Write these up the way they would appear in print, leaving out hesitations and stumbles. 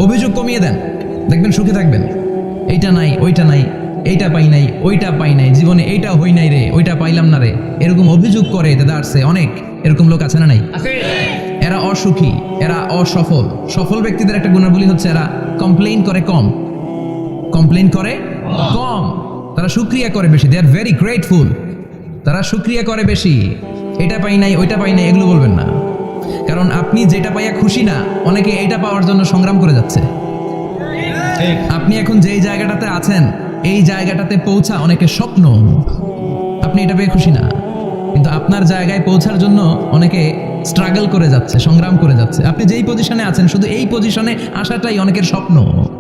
অভিযোগ কমিয়ে দেন, দেখবেন সুখে থাকবেন। এইটা নাই, ওইটা নাই, এইটা পাই নাই, ওইটা পাই নাই, জীবনে এইটা হই নাই রে, ওইটা পাইলাম না রে, এরকম অভিযোগ করে দাদারছে অনেক। এরকম লোক আছে না নাই? এরা অসুখী, এরা অসফল। সফল ব্যক্তিদের একটা গুণাবলী হচ্ছে এরা কমপ্লেইন করে কম, কমপ্লেইন করে কম, তারা শুকরিয়া করে বেশি। দে আর ভেরি গ্রেটফুল, তারা শুকরিয়া করে বেশি। এটা পাই নাই, ওইটা পাই নাই, এগুলো বলবেন না। কারণ আপনি যেটা পাইয়া খুশি না, অনেকে এইটা পাওয়ার জন্য সংগ্রাম করে যাচ্ছে। আপনি এখন যেই জায়গাটাতে আছেন, এই জায়গাটাতে পৌঁছা অনেকের স্বপ্ন। আপনি এটা পেয়ে খুশি না, কিন্তু আপনার জায়গায় পৌঁছার জন্য অনেকে স্ট্রাগল করে যাচ্ছে, সংগ্রাম করে যাচ্ছে। আপনি যেই পজিশনে আছেন, শুধু এই পজিশনে আসাটাই অনেকের স্বপ্ন।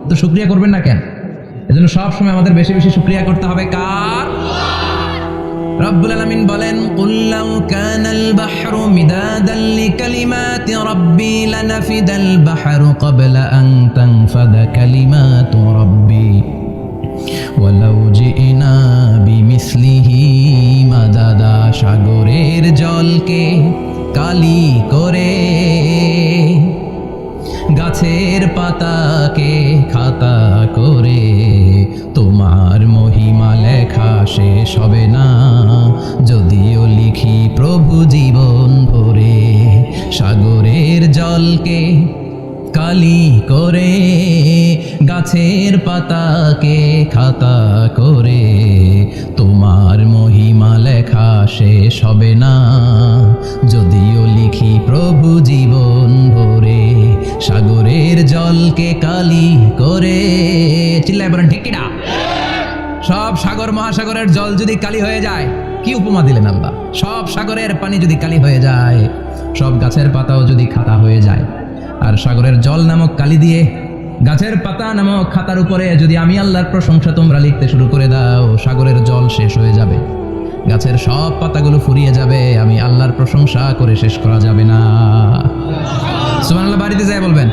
তো শুকরিয়া করবেন না কেন? এজন্য সব সময় আমাদের বেশি বেশি শুকরিয়া করতে হবে কার? রব্বুল আলামিন বলেন, কুল লাউ কানাল বাহরু মিদাদান লিকালিমাতি রাব্বি লানাফিদাল বাহরু ক্বাবলা আন তানফাদা কালিমাতু রাব্বি ওয়ালাউ জিনা বিমিসলিহি মাদাদা। সাগরের জলকে কালি করে, গাছের পাতাকে খাতা করে, তোমার মহিমা লেখা শেষ হবে না, যদিও লিখি প্রভু জীবন ভরে। সাগরের জলকে কালি করে, গাছের পাতাকে খাতা করে, তোমার মহিমা লেখা শেষ হবে না, যদিও লিখি প্রভু জীবন ভরে। সাগরের জলকে কালি করে, চিল্লায় বলেন ঠিক কিনা? সব সাগর মহাসাগরের জল যদি কালি হয়ে যায়, কি উপমা দিলেন আল্লাহ? সব সাগরের পানি যদি কালি হয়ে যায়, সব গাছের পাতাও যদি খাতা হয়ে যায়, আর সাগরের জল নামক কালি দিয়ে গাছের পাতা নামক খাতার উপরে যদি আমি আল্লাহর প্রশংসা তোমরা লিখতে শুরু করে দাও, সাগরের জল শেষ হয়ে যাবে, গাছের সব পাতাগুলো ফুরিয়ে যাবে, আমি আল্লাহর প্রশংসা করে শেষ করা যাবে না। সুবহানাল্লাহ বাড়িতে যায় বলবেন।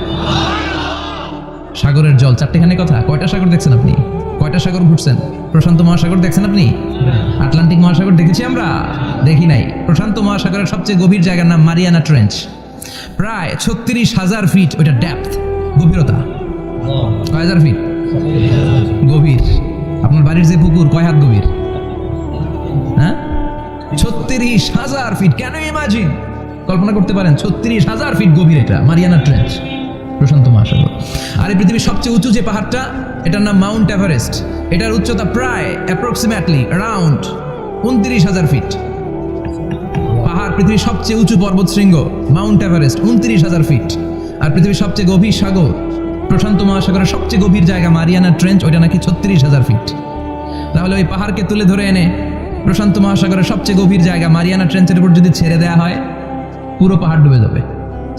সাগরের জল, চারটেখানে কথা। কয়টা সাগর দেখছেন আপনি? কয়টা সাগর ঘুরছেন? প্রশান্ত মহাসাগর দেখছেন আপনি? আটলান্টিক মহাসাগর দেখেছি আমরা? দেখি নাই। প্রশান্ত মহাসাগরের সবচেয়ে গভীর জায়গার নাম মারিয়ানা ট্রেঞ্চ। প্রায় 36,000 ফিট ওইটা ডেপথ, গভীরতা। কয় হাজার ফিট গভীর? আপনার বাড়ির যে পুকুর কয় হাত গভীর? হ্যাঁ, 36,000 ফিট। কেন ইমাজিন, কল্পনা করতে পারেন 36,000 ফিট গভীর এটা মারিয়ানা ট্রেঞ্চ, প্রশান্ত মহাসাগর। আর এই পৃথিবীর সবচেয়ে উঁচু যে পাহাড়টা, এটার নাম মাউন্ট এভারেস্ট। এটার উচ্চতা প্রায় অ্যাপ্রক্সিমেটলি অ্যারাউন্ড 29,000 ফিট। পাহাড়, পৃথিবীর সবচেয়ে উঁচু পর্বত শৃঙ্গ মাউন্ট এভারেস্ট 29,000 ফিট। আর পৃথিবীর সবচেয়ে গভীর সাগর, প্রশান্ত মহাসাগরের সবচেয়ে গভীর জায়গা মারিয়ানা ট্রেঞ্চ, ওইটা নাকি 36,000 ফিট। তাহলে ওই পাহাড়কে তুলে ধরে এনে প্রশান্ত মহাসাগরের সবচেয়ে গভীর জায়গা মারিয়ানা ট্রেঞ্চের উপর যদি ছেড়ে দেওয়া হয়, পুরো পাহাড় ডুবে যাবে।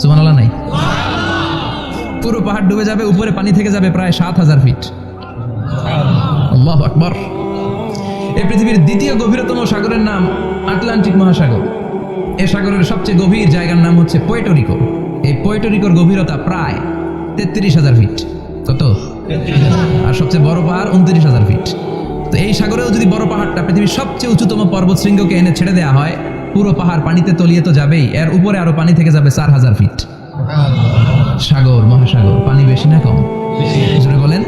সুবহানাল্লাহ নাই? পুরো পাহাড় ডুবে যাবে, উপরে পানি থেকে যাবে প্রায় 7,000 ফিট। আল্লাহু আকবার। এই পৃথিবীর দ্বিতীয় গভীরতম সাগরের নাম আটলান্টিক মহাসাগর। এই সাগরের সবচেয়ে গভীর জায়গার নাম হচ্ছে পুয়ের্টো। এই পুয়ের্টো গভীরতা প্রায় 33,000 ফিট। কত? আর সবচেয়ে বড় পাহাড় 29,000 ফিট। তো এই সাগরেও যদি বড় পাহাড়টা, পৃথিবীর সবচেয়ে উঁচুতম পর্বত শৃঙ্গকে এনে ছেড়ে দেওয়া হয়, পুরো পাহাড় পানিতে তলিয়ে তো যাবেই, এর উপরে আরো পানি থেকে যাবে 4,000 ফিট। সাগর, মহাসাগর, পানি বেশি না কম? জোরে বলেন।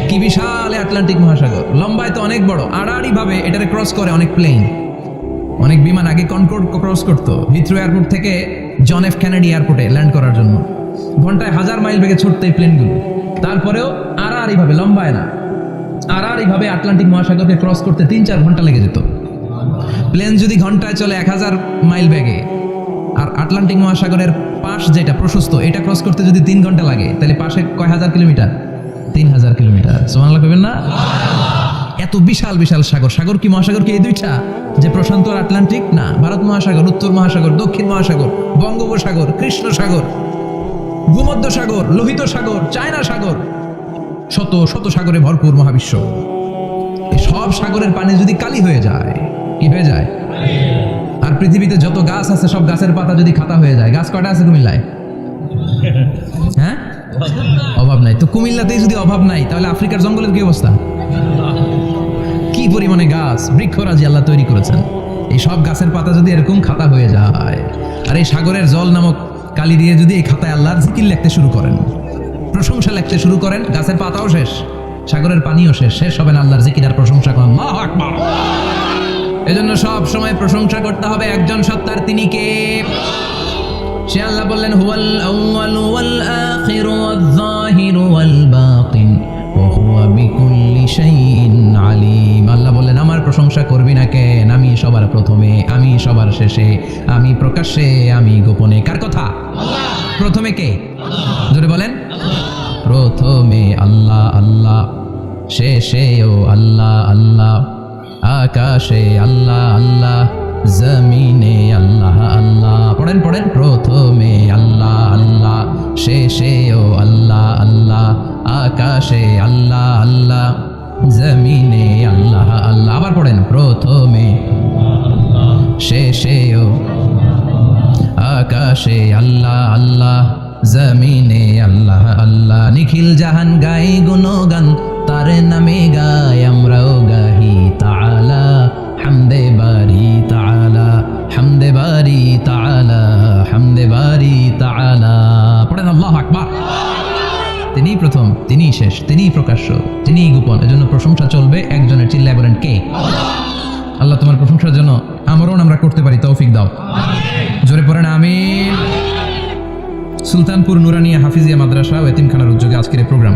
কি বিশাল আটলান্টিক মহাসাগর! লম্বায় তো অনেক বড়, আড়াআড়ি ভাবে এটারে ক্রস করে অনেক প্লেন, অনেক বিমান। আগে কনকর্ড ক্রস করতো হিথ্রো এয়ারপোর্ট থেকে জন এফ কেনেডি এয়ারপোর্টে ল্যান্ড করার জন্য। ঘন্টায় 1000 মাইল বেগে ছুটতো এই প্লেনগুলো। তারপরেও আড়াআড়ি ভাবে, লম্বায় না, আড়াআড়ি ভাবে আটলান্টিক মহাসাগরকে ক্রস করতে 3-4 ঘন্টা লেগে যেত। প্লেন যদি ঘন্টায় চলে 1000 মাইল বেগে, আর আটলান্টিক মহাসাগরের পাশ যেটা প্রশস্ত, এটা ক্রস করতে যদি 3 ঘন্টা লাগে, তাহলে পাশে কয় হাজার কিলোমিটার? 3,000 কিলোমিটার। সুবহানাল্লাহ কইবেন না? এত বিশাল বিশাল সাগর। সাগর কি, মহাসাগর কি এই দুইটা যে প্রশান্ত আর আটলান্টিক? না, ভারত মহাসাগর, উত্তর মহাসাগর, দক্ষিণ মহাসাগর, বঙ্গোপসাগর, কৃষ্ণ সাগর, ভূমধ্য সাগর, লোহিত সাগর, চায়না সাগর, শত শত সাগরে ভরপুর মহাবিশ্ব। এই সব সাগরের পানি যদি কালি হয়ে যায়, কি হয়ে যায়? আর পৃথিবীতে যত গাছ আছে, সব গাছের পাতা যদি খাতা হয়ে যায়, গাছ কয়টা আছে কুমিল্লায়? হ্যাঁ, অভাব নাই। তো কুমিল্লাতেই যদি অভাব নাই, তাহলে আফ্রিকার জঙ্গলের কি অবস্থা? কি পরিমাণে গাছ, বৃক্ষরাজি আল্লাহ তৈরি করেছেন। এই সব গাছের পাতা যদি এরকম খাতা হয়ে যায়, আর এই সাগরের জল নামক কালি দিয়ে যদি এই খাতায় আল্লাহর জিকির লিখতে শুরু করেন, প্রশংসা লিখতে শুরু করেন, গাছের পাতাও শেষ, সাগরের পানিও শেষ, শেষ হবে না আল্লাহর জিকির আর প্রশংসা করেন। আল্লাহু আকবার। এজন্য সব সময় প্রশংসা করতে হবে একজন সত্তার, তিনি কে? সে আল্লাহ বললেন হুয়াল আউয়াল ওয়াল আখির ওয়াল যাহির ওয়াল বাতিন ওয়া হুয়া বিকুল্লি শাইইন আলিম। আল্লাহ বললেন আমার প্রশংসা করবি না কেন? আমি সবার প্রথমে, আমি সবার শেষে, আমি প্রকাশ্যে, আমি গোপনে। কার কথা? আল্লাহ। প্রথমে কে? আল্লাহ। জোরে বলেন আল্লাহ। প্রথমে আল্লাহ আল্লাহ, শেষেও আল্লাহ আল্লাহ, আকাশে আল্লাহ আল্লাহ, জমিনে আল্লাহ আল্লাহ। পড়েন পড়েন, প্রথমে আল্লাহ আল্লাহ, শেষেও আল্লাহ আল্লাহ, আকাশে আল্লাহ আল্লাহ, জমিনে আল্লাহ আল্লাহ। আবার পড়েন, প্রথমে শেষেও আকাশে আল্লাহ আল্লাহ, জমিনে আল্লাহ আল্লাহ। নিখিল জাহান গাই গুণগান, তার নামে গাই আমরাও গাহি তাআলা, হামদে বারি তাআলা, হামদে বারি তাআলা, হামদে বারি তাআলা। পড়েন আল্লাহু আকবার। তিনিই প্রথম, তিনিই শেষ, তিনিই প্রকাশ্য, তিনিই গোপন। এজন্য প্রশংসা চলবে একজনের। চিল্লায় বলেন কে? আল্লাহ তোমার প্রশংসার জন্য আমরণ আমরা করতে পারি, তৌফিক দাও। জোরে পড়েন আমিন। সুলতানপুর নুরানিয়া হাফিজিয়া মাদ্রাসা ও এতিমখানার উদ্যোগে আজকের এই প্রোগ্রাম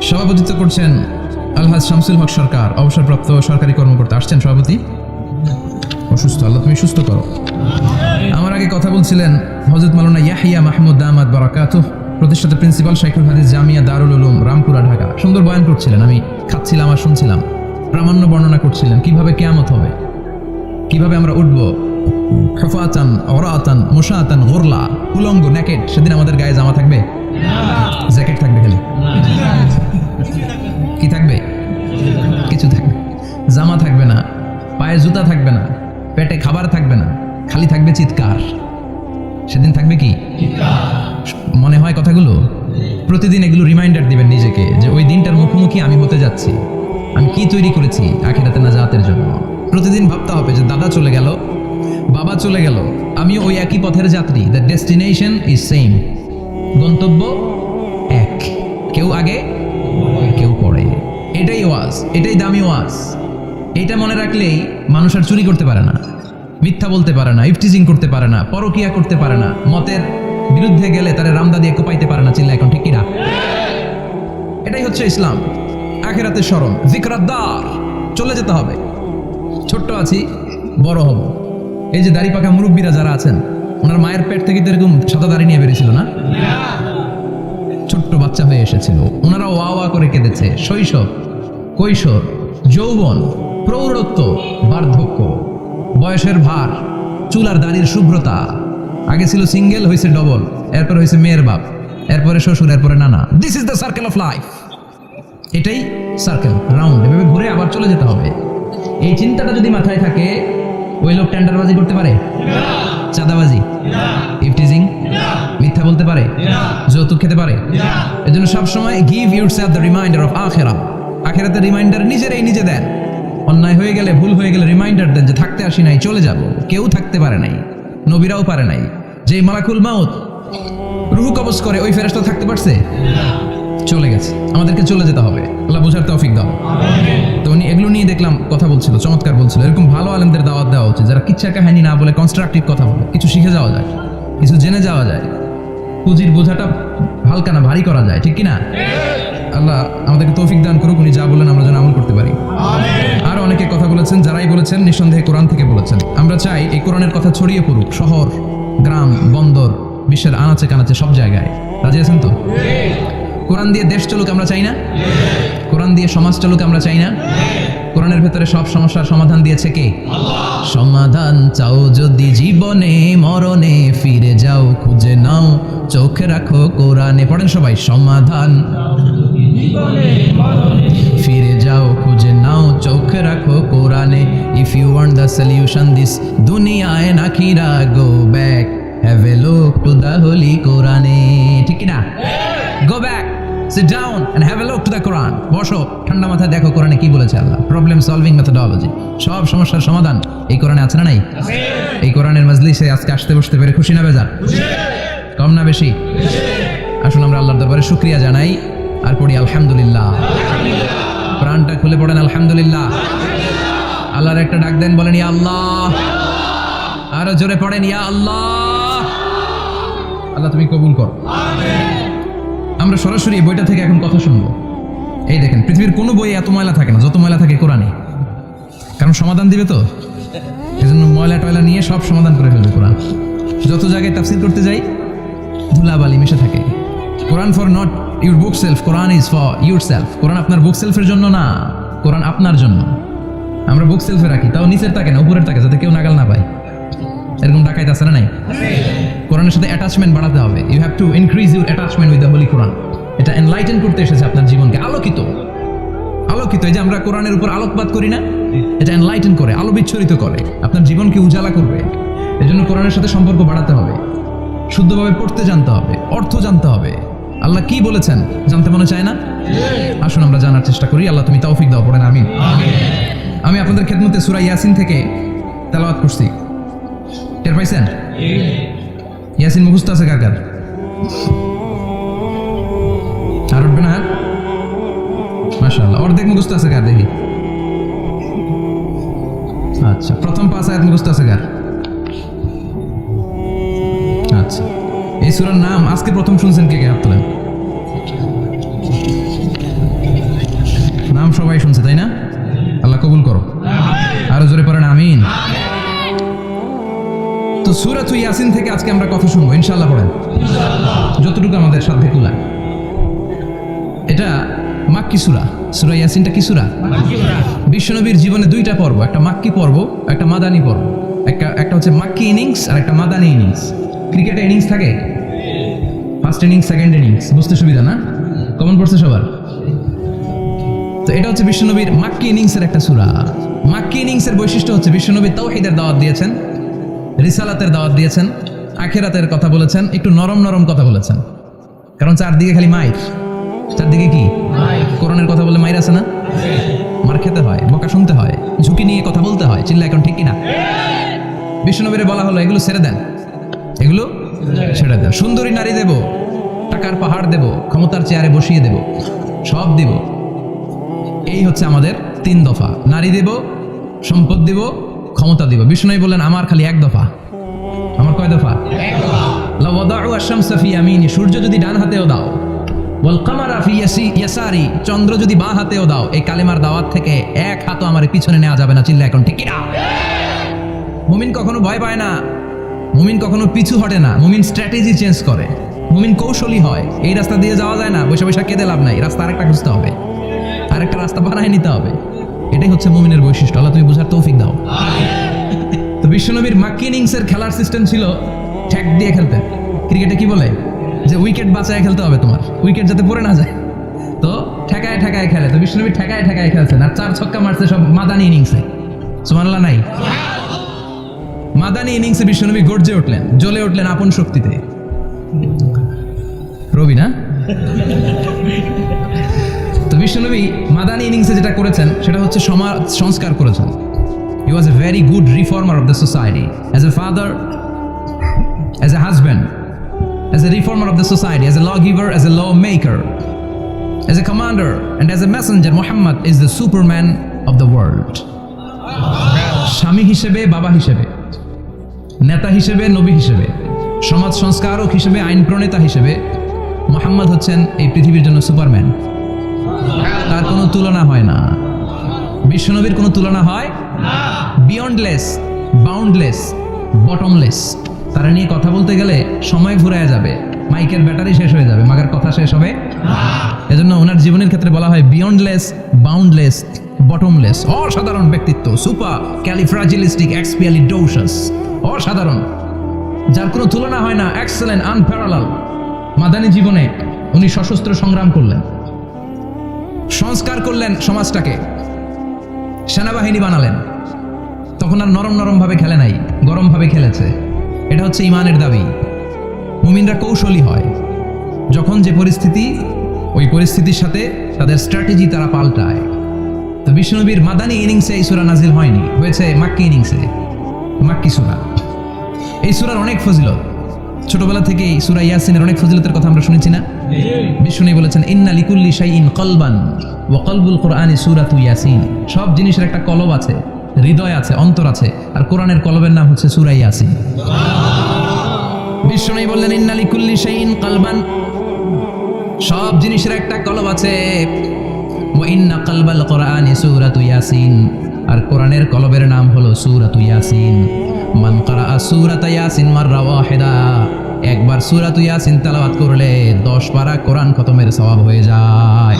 সভাপতিত্ব করছেন আলহাজ শামসুল হক সরকার, অবসরপ্রাপ্ত সরকারি কর্মকর্তা। আসছেন সভাপতি? অসুস্থ, আল্লাহ তুমি সুস্থ করো। আমার আগে কথা বলছিলেন হযরত মাওলানা ইয়াহিয়া মাহমুদ দামাত বারাকাতুহু, প্রতিষ্ঠাতা প্রিন্সিপাল শাইখুল হাদিস জামিয়া দারুল উলুম রামপুরা ঢাকা। সুন্দর বয়ান করছিলেন, আমি খাচ্ছিলাম আর শুনছিলাম। প্রামাণ্য বর্ণনা করছিলেন কিভাবে কিয়ামত হবে, কিভাবে আমরা উঠব হুফাতান ওরাতান মুশাতান গুরলা, উলঙ্গ নেকেড। সেদিন আমাদের গায়ে জামা থাকবে? জ্যাকেট থাকবে, খালি কি থাকবে? কিছু থাকবে, জামা থাকবে না, পায়ে জুতা থাকবে না, পেটে খাবার থাকবে না, খালি থাকবে চিৎকার। সেদিন থাকবে কি? মনে হয় কথাগুলো প্রতিদিন এগুলো রিমাইন্ডার দিবেন নিজেকে যে ওই দিনটার মুখোমুখি আমি হতে যাচ্ছি, আমি কি তৈরি করেছি আখিরাতে নাজাতের জন্য। প্রতিদিন ভাবতে হবে যে দাদা চলে গেল, বাবা চলে গেল, আমিও ওই একই পথের যাত্রী। দ্য ডেস্টিনেশন ইজ সেম, গন্তব্য এক, কেউ আগে কেউ পরে। এটাই ওয়াজ, এটাই দামি ওয়াজ। এটা মনে রাখলেই মানুষ আর চুরি করতে পারে না, মিথ্যা বলতে পারে না, ইফটিজিং করতে পারে না, পরকিয়া করতে পারে না, মতের বিরুদ্ধে গেলে তারা রামদা দিয়ে কোপাইতে পারে না। চিল্লা এখন ঠিক কিনা? এটাই হচ্ছে ইসলাম। আখিরাতের স্মরণ, যিকরাদ্দার, চলে যেতে হবে। ছোট্ট আছি, বড় হব। এই যে দাড়ি পাকা মুরব্বীরা যারা আছেন, ওনার মায়ের পেট থেকে তো এরকম সাদা দাড়ি নিয়ে বেরিয়েছিল না? ছোট্ট বাচ্চা হয়ে এসেছিল, ওনারা ওয়া ওয়া করে কেঁদেছে। শৈশব, কৈশোর, যৌবন, প্রৌঢ়ত্ব, বার্ধক্য, বয়সের ভার, চুল আর দাড়ির শুভ্রতা। আগে ছিল সিঙ্গেল, হয়েছে ডবল, এরপর হয়েছে মেয়ের বাপ, এরপরে শ্বশুর, এরপরে নানা। This is the circle of life. এটাই সার্কেল, রাউন্ড, এভাবে ঘুরে আবার চলে যেতে হবে। এই চিন্তাটা যদি মাথায় থাকে, ওই লোক টেন্ডারবাজি করতে পারে? চাঁদাবাজি, ইফটিজিং, মিথ্যা বলতে পারে? যৌতুক খেতে পারে? এজন্য সবসময় give yourself the reminder of আখিরাহ। আখিরাতের রিমাইন্ডার নিজেরাই নিজে দেন। অন্যায় হয়ে গেলে, ভুল হয়ে গেলে রিমাইন্ডার দেন যে থাকতে আসি নাই, চলে যাব। কেউ থাকতে পারে নাই, নবীরাও পারে নাই। যে মালাকুল মাউত রূহ কবজ করে, ওই ফেরেশতা থাকতে পারছে? চলে গেছে। আমাদেরকে চলে যেতে হবে। আল্লাহ বোঝার তৌফিক দাও। তো উনি এগুলো নিয়ে দেখলাম কথা বলছিল, চমৎকার বলছিল। এরকম ভালো আলেমদের দাওয়াত দেওয়া উচিত, যারা কিচ্ছা কাহিনী না বলে কনস্ট্রাকটিভ কথা বলে, কিছু শিখে যাওয়া যায়, কিছু জেনে যাওয়া যায়, পুঁজির বোঝাটা হালকা না ভারী করা যায়, ঠিক কিনা? আল্লাহ আমাদেরকে তৌফিক দান করুক, উনি যা বলেন আমরা যেন আমল করতে পারি। আর অনেকে কথা বলেছেন, যারাই বলেছেন নিঃসন্দেহে কোরআন থেকে বলেছেন। আমরা চাই এই কোরআনের কথা ছড়িয়ে পড়ুক শহর, গ্রাম, বন্দর, বিশ্বের আনাচে কানাচে, সব জায়গায়। রাজি আছেন তো? কোরআন দিয়ে দেশ চলুক আমরা চাই না? কোরআন দিয়ে সমাজ চলুক আমরা চাই না? কোরআনের ভেতরে সব সমস্যার সমাধান দিয়েছে কে? আল্লাহ। সমাধান চাও যদি জীবনে মরণে, ফিরে যাও খুঁজে নাও, চোখ রাখো কোরআনে। পড়েন সবাই, সমাধান ফিরে যাও খুঁজে নাও, চোখ রাখো কোরআনে। If you want the solution this দুনিয়ায় নাখিরা, go back, have a look to the holy কোরআনে। ঠিক কিনা? Go back, sit down and have a look to the Quran. বসো, ঠান্ডা মাথায় দেখো কোরআনে কি বলেছে আল্লাহ। প্রবলেম সলভিং মেথোডোলজি, সব সমস্যার সমাধান এই কোরআনে আছে না নাই? এই কোরআনের মজলিসে আজকে আসতে বসতে পেরে খুশি না বেজার? কম না বেশি? আসুন আমরা আল্লাহর দরবারে শুকরিয়া জানাই আর পড়ি আলহামদুলিল্লাহ। প্রাণটা খুলে পড়েন আলহামদুলিল্লাহ। আল্লাহর একটা ডাক দেন, বলেন ইয়া আল্লাহ। আরো জোরে পড়েন ইয়া আল্লাহ। আল্লাহ তুমি কবুল কর। আমরা সরাসরি এই বইটা থেকে এখন কথা শুনবো। এই দেখেন, পৃথিবীর কোনো বই এত ময়লা থাকে না যত ময়লা থাকে কোরআনে। কারণ সমাধান দিবে তো, এই জন্য ময়লা টয়লা নিয়ে সব সমাধান করে ফেলবে কোরআন। যত জায়গায় তাফসীর করতে যাই ধুলাবালি মিশে থাকে। Quran for not your bookshelf, Quran is for yourself. Quran আপনার বুক সেলফের জন্য না, কোরআন আপনার জন্য। আমরা বুক সেলফে রাখি, তাও নিচের থাকে না উপরের থাকে, যাতে কেউ নাগাল না পায়। এরকম ডাকাইত আছে না নাই? কোরআনের সাথে অ্যাটাচমেন্ট বাড়াতে হবে। You have to increase your attachment with the holy কোরআন। এটা এনলাইটেন করতে এসেছে আপনার জীবনকে, আলোকিত। এই যে আমরা কোরআনের উপর আলোকপাত করি না, এটা এনলাইটেন করে, আলো বিচ্ছুরিত করে, আপনার জীবনকে উজালা করবে। এজন্য কোরআনের সাথে সম্পর্ক বাড়াতে হবে, শুদ্ধভাবে পড়তে জানতে হবে, অর্থ জানতে হবে। আল্লাহ কি বলেছেন জানতে মনে চায় না? আসুন আমরা জানার চেষ্টা করি। আল্লাহ তুমি তৌফিক দাও, পড়েন আমিন। আমি আপনাদের খেদমতে সূরা ইয়াসিন থেকে তেলাওয়াত করছি। টের পাইছেন? ইয়াসিন মুখস্থ আছে কার কার? আর উঠবে না? মাশাআল্লাহ। অর্ধেক মুখস্থ আছে কার দেখি? আচ্ছা, প্রথম 5 আয়াত মুখস্থ আছে কার? আচ্ছা, এই সূরার নাম আজকে প্রথম শুনছেন কে কে? হাত তোলেন। নাম সবাই শুনছে তাই না? আল্লাহ কবুল করো। আরো জোরে পড়েন আমিন। তো সূরাতুল ইয়াসিন থেকে আজকে আমরা কথা শুনবো ইনশাআল্লাহ। পড়েন যতটুকু আমাদের সাধ্যে কুলায়। এটা মাক্কি সূরা। সূরা ইয়াসিনটা কি সূরা? বিশ্বনবীর জীবনে দুইটা পর্ব, একটা মাক্কি পর্ব, একটা মাদানী পর্ব। একটা হচ্ছে মাক্কি ইনিংস আর একটা মাদানী ইনিংস। ক্রিকেটে ইনিংস থাকে, ফার্স্ট ইনিংস, সেকেন্ড ইনিংস, বুঝতে সুবিধা না? কমন পড়ছে সবার? তো এটা হচ্ছে বিশ্বনবীর মাক্কি ইনিংসের একটা সূরা। মাক্কি ইনিংসের বৈশিষ্ট্য হচ্ছে বিশ্বনবী তাওহীদের দাওয়াত দিয়েছেন, রিসালাতের দাওয়াত দিয়েছেন, আখিরাতের কথা বলেছেন, একটু নরম নরম কথা বলেছেন। কারণ চারদিকে খালি মাইর, চারদিকে কি কোরআনের কথা বলে মাইর আছে না? মার খেতে হয়, বকা শুনতে হয়, ঝুঁকি নিয়ে কথা বলতে হয়। চিল্লা এখন ঠিক কিনা? বিশ্বনবীরে বলা হলো এগুলো ছেড়ে দেন, এগুলো ছেড়ে দেন। সুন্দরী নারী দেব, টাকার পাহাড় দেব, ক্ষমতার চেয়ারে বসিয়ে দেব, সব দিব। এই হচ্ছে আমাদের 3 দফা। নারী দেব, সম্পদ দিব, ক্ষমতা দিব। বিষ্ণু বললেন আমার খালি 1 দফা। আমার কয় দফা? 1 দফা। লা ওয়াদাউ আশ-শামসা ফি ইয়ামিনি, সূর্য যদি ডান হাতেও দাও, ওয়াল কামারা ফি ইয়াসারি, চন্দ্র যদি বাঁ হাতেও দাও, এই কালেমার দাওয়াত থেকে 1 হাতও আমার পিছনে নেওয়া যাবে না। চিল্লা এখন ঠিক কিনা? মুমিন কখনো ভয় পায় না, মুমিন কখনো পিছু হটে না, মুমিন স্ট্র্যাটেজি চেঞ্জ করে, মুমিন কৌশলী হয়। এই রাস্তা দিয়ে যাওয়া যায় না, বসে বসে কেঁদে লাভ নাই, রাস্তা আরেকটা খুঁজতে হবে, আরেকটা রাস্তা বানায় নিতে হবে। এটাই হচ্ছে মুমিনের বৈশিষ্ট্য। আল্লাহ তুমি বুঝার তৌফিক দাও। তো বিশ্বনবীর মাক্কি ইনিংসের খেলার সিস্টেম ছিল ঠ্যাক দিয়ে খেলতে। ক্রিকেটে কি বলে যে উইকেট বাঁচায় খেলতে হবে, তোমার উইকেট যাতে পড়ে না যায়। তো ঠেকায় ঠেকায় খেলে। তো বিশ্বনবী ঠেকায় ঠেকায় খেলছেন, আর 4 ছক্কা মারছে সব মাদানী ইনিংসে। সুবহানাল্লাহ নাই? মাদানী ইনিংসে বিশ্বনবী গর্জে উঠলেন, জ্বলে উঠলেন আপন শক্তিতে। রবি না? তো বিশ্বনবী মাদানী ইনিংসে যেটা করেছেন সেটা হচ্ছে সমাজ সংস্কার করেছেন। He was a very good reformer of the society. As a father, as a husband, as a reformer of the society, as a lawgiver, as a lawmaker, as a commander, and as a messenger, Muhammad is the superman of the world. স্বামী হিসেবে, বাবা হিসেবে, নেতা হিসেবে, নবী হিসেবে, সমাজ সংস্কারক হিসেবে, আইন প্রণেতা হিসেবে মুহাম্মদ হচ্ছেন এই পৃথিবীর জন্য সুপারম্যান। তার কোনো তুলনা হয় না, বিশ্বনবীর কোনো তুলনা হয় না। Beyondless, boundless, bottomless. তারা নিয়ে কথা বলতে গেলে সময় ফুরায় যাবে, মাইকের ব্যাটারি শেষ হয়ে যাবে, মাগার কথা শেষ হবে না। এজন্য ওনার জীবনের ক্ষেত্রে বলা হয় বিয়ন্ডলেস, বাউন্ডলেস, বটমলেস। অসাধারণ ব্যক্তিত্ব, সুপার ক্যালিফ্রাজিলিস্টিক এক্সপিয়ালিডোসাস, অসাধারণ, যার কোনো তুলনা হয় না, এক্সেলেন্ট, আনপ্যারালাল। মাদানী জীবনে উনি সশস্ত্র সংগ্রাম করলেন, সংস্কার করলেন সমাজটাকে, সেনাবাহিনী বানালেন। তখন আর নরম নরম ভাবে খেলে নাই, গরম ভাবে খেলেছে। এটা হচ্ছে ইমানের দাবি। মুমিনরা কৌশলী হয়, যখন যে পরিস্থিতি, ওই পরিস্থিতির সাথে তাদের স্ট্র্যাটেজি তারা পাল্টায়। তো বিশ্বনবীর মাদানী ইনিংসে এই সূরা নাজিল হয়নি, হয়েছে মাক্কি ইনিংসে, মাক্কি সূরা। এই সূরার অনেক ফজিলত। ছোটবেলা থেকেই সূরা ইয়াসিনের অনেক ফজিলতের কথা আমরা শুনেছি না? বিষ্ণু বলেছেন ইন্না লিকুল্লি শাইইন কলবান ওয়া কলবুল কুরআনি সূরাতু ইয়াসিন। সব জিনিসের একটা কলব আছে, হৃদয় আছে, অন্তর আছে, আর কোরআনের কলবের নাম হচ্ছে সূরা ইয়াসিন। বিষ্ণু বললেন ইন্না লিকুল্লি শাইইন কলবান, সব জিনিসের একটা কলব আছে। ওয়া ইন্না কলবাল কুরআনি সূরাতু ইয়াসিন, আর কোরআনের কলবের নাম হলো সূরাতু ইয়াসিন। মান ক্বারাআ সূরাতা ইয়াসিন মাররা ওয়াহিদা, একবার সূরাতু ইয়াসিন তেলাওয়াত করলে 10 পারা কোরআন খতমের সওয়াব হয়ে যায়।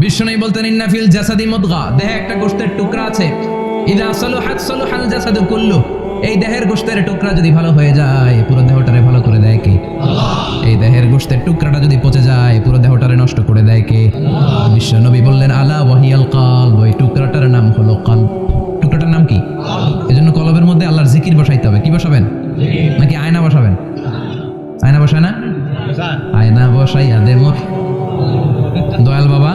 বিষ্ণু বলতেন ইন্না ফিল জাসাদি মুদগা, দেহে একটা গোশতের টুকরা আছে, ইযা সালুহাত সালুহাল জাসাদু কুল্লু, এই দেহের গোশতের টুকরা যদি ভালো হয়ে যায় পুরো দেহটারে ভালো করে দেয় কে? আল্লাহ। এই দেহের গোশতের টুকরাটা যদি পচে যায় পুরো দেহটারে নষ্ট করে দেয় কে? আল্লাহ। বিশ্ব নবী বললেন আলা ওয়াহিয়াল কলব, ওই টুকরাটার নাম হলো কলব। টুকরাটার নাম কি? এজন্য কলবের মধ্যে আল্লাহর জিকির বসাইতে হবে। কি বসাবেন? নাকি আয়না বসাবেন? আয়না বসায় না? আয়না বসাইয়া দে মোর দয়াল বাবা,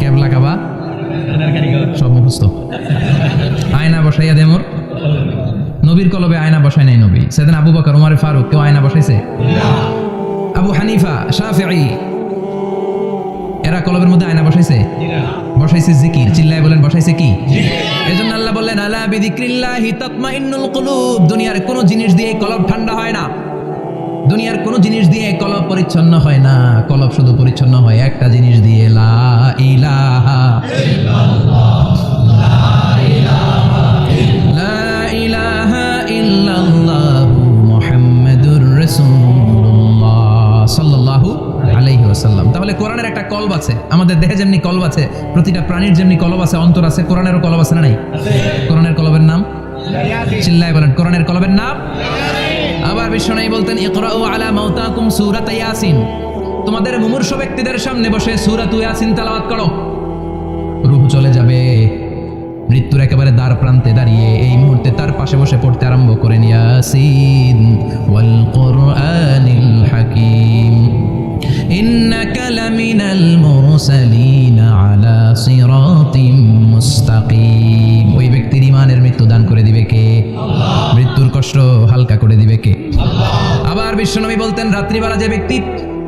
কেবলা কাবা, সব মুখস্থ। আয়না বসাইয়া দে মোর, নবীর কলবে আয়না বসায় নাই নবী। সেদিন আবু বকর, ওমর ফারুক কেউ আয়না বসাইছে? আবু হানিফা, শাফিঈ, এরা কলবের মধ্যে আয়না বসাইছে? বসাইছে জিকির। চিল্লায় বলেন বসাইছে কি? এজন্য আল্লাহ বললেন আলা বিযিক্রিল্লাহি তাতমাইন্নুল কুলুব, দুনিয়ার কোনো জিনিস দিয়ে কলব ঠান্ডা হয় না, দুনিয়ার কোনো জিনিস দিয়ে কলব পরিচ্ছন্ন হয় না। কলব শুধু পরিচ্ছন্ন হয় একটা জিনিস দিয়ে, লা ইলাহা ইল্লাল্লাহ, লা ইলাহা ইল্লাল্লাহু মুহাম্মাদুর রাসূলুল্লাহ সাল্লাল্লাহু আলাইহি ওয়াসাল্লাম। তাহলে কোরআনের একটা কলব আছে, আমাদের দেহে যেমনি কলব আছে, প্রতিটা প্রাণীর যেমনি কলব আছে, অন্তর আছে, কোরআনেরও কলব আছে না নাই? কোরআনের কলবের নাম? চিল্লায় বলেন কোরআনের কলবের নাম। আবার বিষ্ণু বলতেন ইকরাউ আলা মাউতাকুম সূরাত ইয়াসিন, তোমাদের মুমূর্ষ ব্যক্তিদের সামনে বসে সূরাতু ইয়াসিন তেলাওয়াত করো। রূহ চলে যাবে, মৃত্যুর একেবারে দ্বার প্রান্তে দাঁড়িয়ে এই মুহূর্তে তার পাশে বসে পড়তে আরম্ভ করেন ইয়াসিন ওয়াল কুরআনিল হাকীম ইন্নাকা লামিনাল মুরসালিন আলা সিরাতিম মুস্তাকিম। ওই ব্যক্তির ঈমানের মৃত্যু দান করে দিবে কে? আল্লাহ। মৃত্যুর কষ্ট হালকা করে দিবে কে? আল্লাহ। আবার বিশ্বনবী বলতেন রাত্রিবেলা যে ব্যক্তি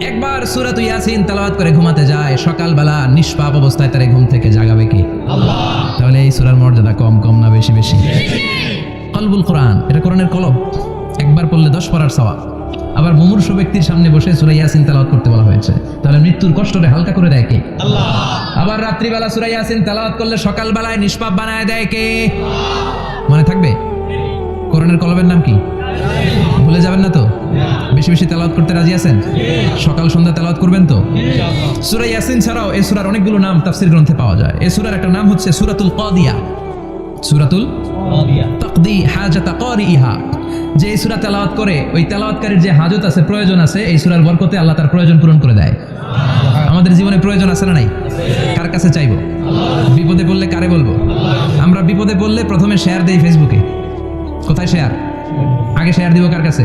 একবার সূরাতু ইয়াসিন তেলাওয়াত করে ঘুমাতে যায়, সকালবেলা নিষ্পাপ অবস্থায় তারে ঘুম থেকে জাগাবে কে? আল্লাহ। তাহলে এই সূরার মর্যাদা কম কম না বেশি বেশি? কলবুল কোরআন, এটা কোরআনের কলব, একবার পড়লে 10 পারার সওয়াব। আবার মুমূর্ষ ব্যক্তির সামনে বসে সূরা ইয়াসিন তেলাওয়াত করতে বলা হয়েছে, তাহলে মৃত্যুর কষ্টটা হালকা করে দেয় কে? আল্লাহ। আবার রাত্রিবেলা সূরা ইয়াসিন তেলাওয়াত করলে সকালবেলায় নিষ্পাপ বানায় দেয় কে? মনে থাকবে? কোরআনের কলবের নাম কি? ভুলে যাবেন না তো? বেশি বেশি তেলাওয়াত করতে রাজি আছেন? সকাল সন্ধ্যা তেলাওয়াত করবেন তো? সূরা ইয়াসিন ছাড়াও এই সূরার অনেকগুলো নাম তাফসীর গ্রন্থে পাওয়া যায়। এই সূরার একটা নাম হচ্ছে সূরাতুল কাদিয়া, সূরাতুল কাদিয়া, তাকদি হাজাতা কারিহা। যে এই সূরা তেলাওয়াত করে ওই তেলাওয়াতকারীর যে হাজত আছে, প্রয়োজন আছে, এই সূরার বরকতে আল্লাহ তার প্রয়োজন পূরণ করে দেয়। আমাদের জীবনে প্রয়োজন আছে না নাই? কার কাছে চাইবো? বিপদে পড়লে কারে বলবো? আমরা বিপদে পড়লে প্রথমে শেয়ার দেই ফেসবুকে। কোথায় শেয়ার? আগে শেয়ার দিব কার কাছে?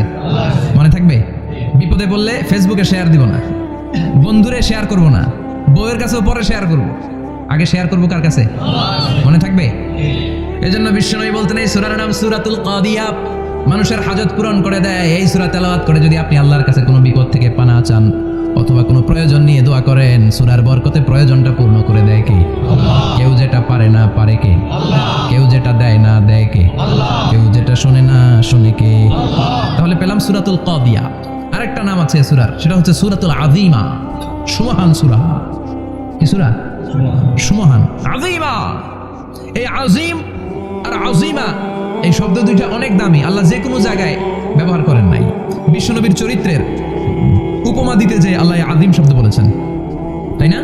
মনে থাকবে? বিপদে পড়লে ফেসবুকে শেয়ার দিব না, বন্ধুরে শেয়ার করব না, বউয়ের কাছেও পরে শেয়ার করব, আগে শেয়ার করব কার কাছে? মনে থাকবে? এজন্য বিশ্বনবী বলতেন এই সূরার নাম সূরাতুল কাদিয়া, মানুষের হাজত পূরণ করে দেয়। এই সূরা তেলাওয়াত করে যদি আপনি আল্লাহর কাছে কোনো বিপদ থেকে পানা চান অথবা কোনো প্রয়োজন নিয়ে দোয়া করেন, সূরার বরকতে প্রয়োজনটা পূর্ণ করে দেয় কে? আল্লাহ। কেউ যেটা পারে না পারে কে? আল্লাহ। কেউ যেটা দেয় না দেয় কে? আল্লাহ। কেউ যেটা শোনে না শোনে কে? আল্লাহ। তাহলে পেলাম সূরাতুল কাদিয়া। আরেকটা নাম আছে সূরার, সেটা হচ্ছে সূরাতুল আযীমা, সুমহান সূরা। কি সূরা? সুমহান, আযীমা। এই আযীম আর আযীমা এই শব্দ দুইটা অনেক দামি, আল্লাহ যে কোনো জায়গায় ব্যবহার করেন নাই। বিশ্বনবীর চরিত্রের উপমা দিতে যে আল্লাহ আযীম শব্দ বলেছেন, তাই না?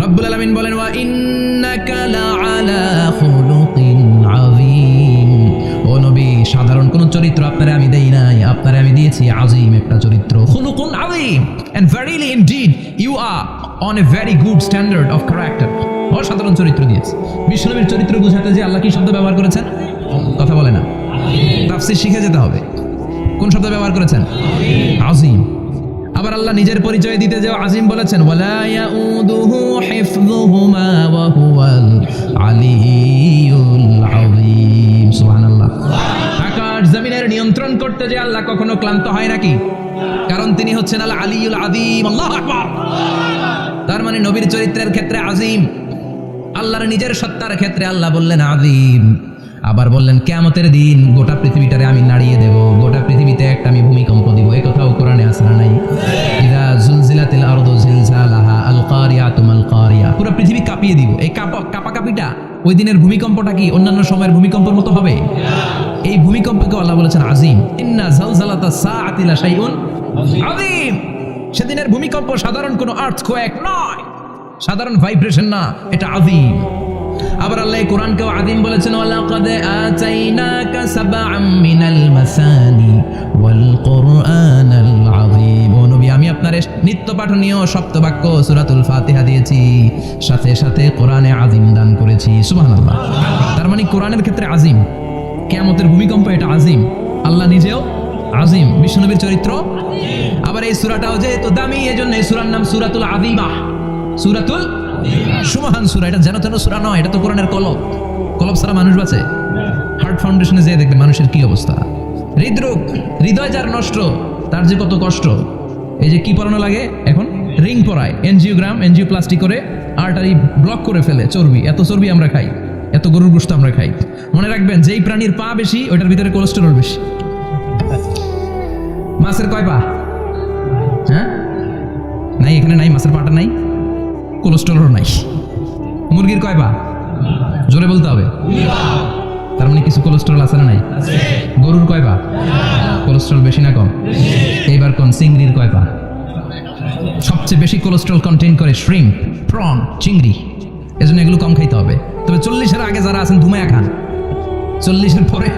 রব্বুল আলামিন বলেন ওয়া ইন্নাকা লাআলা খুলুকিন আযীম। ও নবী, সাধারণ কোন চরিত্র আপনারে আমি দেই নাই, আপনারে আমি দিয়েছি আযীম একটা চরিত্র, খুলুকুন আযীম, and verily indeed you are on a very good standard of character। অসাধারণ চরিত্র দিয়েছে। বিশ্বনবীর চরিত্র বোঝাতে যে আল্লাহ কি শব্দ ব্যবহার করেছেন? কথা বলে না, তাফসীর শিখে যেতে হবে। কোন শব্দ ব্যবহার করেছেন? আযীম। আবার আল্লাহ নিজের পরিচয় দিতে যে আযীম বলেছেন, ওয়ালা ইয়াউদুহু হিফযুহুমা ওয়া হুয়াল আলিয়্যুল আযীম। সুবহানাল্লাহ। আকাশ জমিনের নিয়ন্ত্রণ করতে যে আল্লাহ কখনো ক্লান্ত হয় নাকি? কারণ তিনি হচ্ছেন আল আলিউল আযীম। আল্লাহু আকবার। তার মানে নবীর চরিত্রের ক্ষেত্রে আযীম, আল্লাহর নিজের সত্তার ক্ষেত্রে আল্লাহ বললেন আযীম। আবার বললেন কিয়ামতের দিন গোটা পৃথিবীটারে আমি নাড়িয়ে দেব, গোটা পৃথিবীতে একটা আমি ভূমিকম্প দিব। এই কথাও কোরআনে আছে না নাই? ইযা জুলজিলাতিল আরদু জিলজালাহা আল কারিয়াতু মাল কারিয়া। পুরো পৃথিবী কাঁপিয়ে দিব। এই কাঁপাকাঁপিটা ওই দিনের ভূমিকম্পটা কি অন্যান্য সময়ের ভূমিকম্পের মতো হবে? এই ভূমিকম্পকে আল্লাহ বলেছেন আযীম। ইন্না জালজালাতাস সাআতি লাশাইউন আযীম। সেদিনের ভূমিকম্প সাধারণ কোনো আর্থকোয়েক নয়, সাধারণ ভাইব্রেশন না, এটা আযীম। আবার আল্লাহ কোরআনকেও আযীম বলেছেন, ওয়ালাকাদ আতাইনাকা সাবআম মিনাল মাসানি ওয়াল কুরআনাল আযীম। ও নবী, আমি আপনার নিত্য পাঠনীয় সপ্তবাক্য সূরাতুল ফাতিহা দিয়েছি, সাথে সাথে কোরআনে আযীম দান করেছি। সুবহানাল্লাহ। তার মানে কোরআনের ক্ষেত্রে আযীম, কিয়ামতের ভূমিকম্প এটা আযীম, আল্লাহ নিজেও আযীম, বিশ্বনবীর চরিত্র। আবার এই সূরাটাও যেহেতু দামি, এজন্য এই সূরার নাম সূরাতুল আযীমা। সূরাতুল সুবহান সূরা। এটা যেন তেন সূরা নয়, এটা তো কোরআনের কলব। কলব ছাড়া মানুষ বাঁচে? হার্ট ফাউন্ডেশনে যেয়ে দেখবেন মানুষের কি অবস্থা। হৃদরোগ, হৃদয় যার নষ্ট, তার যে কত কষ্ট। এই যে কি পরানো লাগে এখন, রিং পরায়, এনজিওগ্রাম, এনজিওপ্লাস্টি করে আর্টারি ব্লক করে ফেলে। চর্বি, এত চর্বি আমরা খাই, এত গরুর গোশত আমরা খাই। মনে রাখবেন, যেই প্রাণীর পা বেশি ওইটার ভিতরে কোলেস্টেরল বেশি। মাছের কয় পা? হ্যাঁ, নাই, এখানে নাই, মাছের পাটা নাই, কোলেস্টেরল নাই। মুরগির কয় পা? জোরে বলতে হবে। তার মানে কিছু কোলেস্টেরল আছে না নাই? গরুর কয় পা? কোলেস্টেরল বেশি না কম? এইবার কোন চিংড়ির কয় পা? সবচেয়ে বেশি কোলেস্টেরল কন্টেইন করে শ্রিম্প, প্রন, চিংড়ি। এজন্য এগুলো কম খাইতে হবে। তবে 40-এর আগে যারা আছেন ধুমায়া খান, 40-এর পরে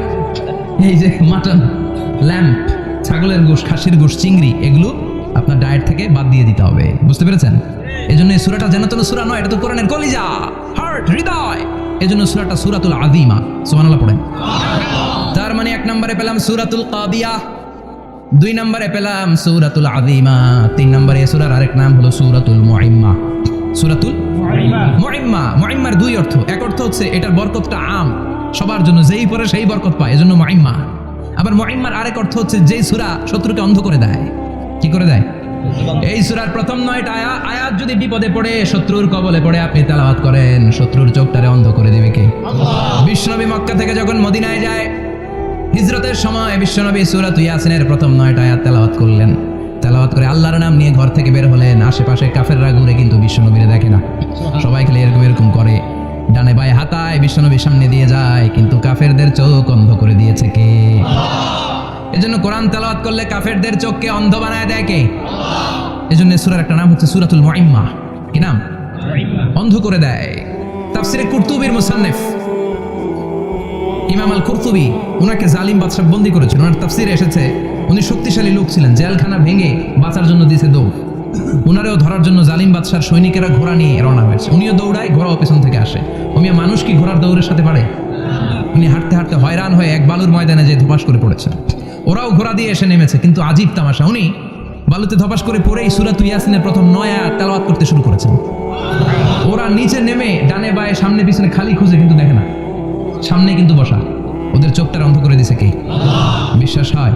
এই যে মাটন, ল্যাম্প, ছাগলের গোশ, খাসির গোশ, চিংড়ি, এগুলো আপনার ডায়েট থেকে বাদ দিয়ে দিতে হবে। বুঝতে পেরেছেন? এই জন্য এই সূরাটা যেন তেন সূরা নয়, এটা তো কোরআনের কলিজা, হার্ট, হৃদয়। এই জন্য সূরাটা সূরাতুল আযীমা। সুবহানাল্লাহ পড়েন। তার মানে 1 নম্বরে পেলাম সূরাতুল কাদিয়া, 2 নম্বরে পেলাম সূরাতুল আযীমা, 3 নম্বরে এই সূরার আরেক নাম হলো সূরাতুল মুইম্মা। সূরাতুল মুইম্মা। মুইম্মার 2 অর্থ। এক অর্থ হচ্ছে এটার বরকতটা আম, সবার জন্য, যেই পড়ে সেই বরকত পায়, এজন্য মুইম্মা। আবার মুইম্মার আরেক অর্থ হচ্ছে যেই সূরা শত্রুকে অন্ধ করে দেয়। কি করে দেয়? এই সূরার প্রথম 9টা আয়াত যদি বিপদে পড়ে, শত্রুর কবলে পড়ে আপনি তেলাওয়াত করেন, শত্রুর চোখটারে অন্ধ করে দিবে কে? বিশ্বনবী মক্কা থেকে যখন মদিনায় যায়, হিজরতের সময় বিশ্বনবী সূরাতুল ইয়াসিনের প্রথম 9টা আয়াত তেলাওয়াত করলেন। তেলাওয়াত করে আল্লাহর নাম নিয়ে ঘর থেকে বের হলেন। আশেপাশে কাফেররা ঘুরে কিন্তু বিশ্বনবীরে দেখে না। সবাই খেলে এরকম এরকম করে, ডানে বায়ে হাতায়, বিশ্বনবীর সামনে দিয়ে যায়, কিন্তু কাফেরদের চোখ অন্ধ করে দিয়েছে কে? এজন্য কোরআন তেলাওয়াত করলে কাফেরদের চোখকে অন্ধ বানায় দেয় কে? এজন্য সূরার একটা নাম হচ্ছে সূরাতুল মুইম্মা। কি নাম? অন্ধ করে দেয়। তাফসিরে কুরতুবীর মুসান্নিফ ইমাম আল কুরতুবী, ওনাকে জালিম বাদশা বন্দী করেছিল। ওনার তাফসিরে এসেছে উনি শক্তিশালী লোক ছিলেন, জেলখানা ভেঙে বাঁচার জন্য দিয়েছে দৌড়। ওনারেও ধরার জন্য জালিম বাদশার সৈনিকেরা ঘোড়া নিয়ে রওনা হয়েছে। উনিও দৌড়ায়, ঘোড়াও পেছন থেকে আসে। ওমিয়া মানুষ কি ঘোড়ার দৌড়ের সাথে পারে? উনি হাঁটতে হাঁটতে হয়রান হয়ে এক বালুর ময়দানে যে ধপাস করে পড়েছেন। ওরাও ঘোড়া দিয়ে এসে নেমেছে, কিন্তু আজীব তামাশা, উনি বালুতে ধপাস করে পড়েই সূরাতুল ইয়াসিনের প্রথম 9 আয়াত তেলাওয়াত করতে শুরু করেছেন। ওরা নিচে নেমে ডানে বায়ে সামনে পিছনে খালি খুঁজে, কিন্তু দেখে না, সামনে কিন্তু বসা। ওদের চোখটা অন্ধ করে দিছে কে? বিশ্বাস হয়?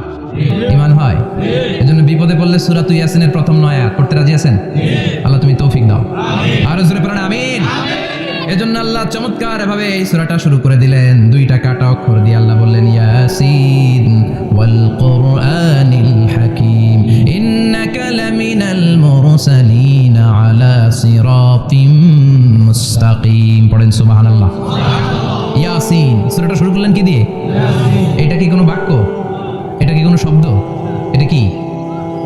ঈমান হয়? এজন্য বিপদে পড়লে সূরাতুল ইয়াসিনের প্রথম 9 আয়াত পড়তে রাজি আছেন? আল্লাহ তুমি তৌফিক দাও। আরো জোরে পড়েন আমিন। এজন্য আল্লাহ চমৎকার ভাবে এই সূরাটা শুরু করে দিলেন। 2টা কাটা অক্ষর দিয়ে আল্লাহ বললেন, ইয়াসিন ওয়াল কুরআনিল হাকীম ইন্নাকা লামিনাল মুরসালিন আলা সিরাতিম মুস্তাকিম। পড়েন সুবহানাল্লাহ। ইয়াসিন সূরাটা শুরু করলেন কি দিয়ে? এটা কি কোনো বাক্য? এটা কি কোনো শব্দ? এটা কি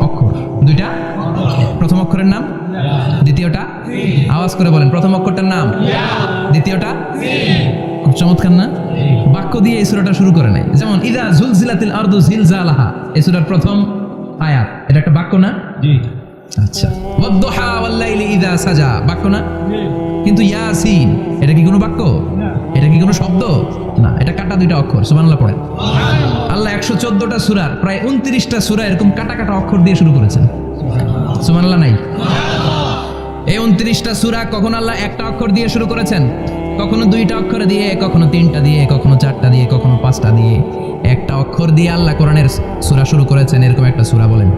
অক্ষর? 2টা। প্রথম অক্ষরের নাম, দ্বিতীয়টা? আওয়াজ করে বলেন, প্রথম অক্ষরটার নাম, দ্বিতীয়টা? খুব চমৎকার না? বাক্য দিয়ে এই সূরাটা শুরু করে নাই। যেমন ইযা জুলজিলাতিল আরদু জিলজালাহা, এই সূরার প্রথম আয়াত, এটা একটা বাক্য না? জি। আচ্ছা। ওয়াদ-দুহা ওয়াল-লাইলি ইযা সাজা, বাক্য না? কিন্তু ইয়াসিন, এটা কি কোনো বাক্য? এটা কি কোনো শব্দ? না, এটা কাটা 2টা অক্ষর। সুবহানাল্লাহ পড়েন। আল্লাহ 114টা সূরার প্রায় 29টা সূরা এরকম কাটা কাটা অক্ষর দিয়ে শুরু করেছেন। সুবহানাল্লাহ নাই? এই 29টা সূরা কখন আল্লাহ একটা অক্ষর দিয়ে শুরু করেছেন, কখনো 2টা অক্ষর দিয়ে, কখনো 3টা দিয়ে, কখনো 4টা দিয়ে, কখনো 5টা দিয়ে, একটা অক্ষর দিয়ে আল্লাহ কোরআনের সূরা শুরু করেছেন। এরকম একটা সূরা বলেন,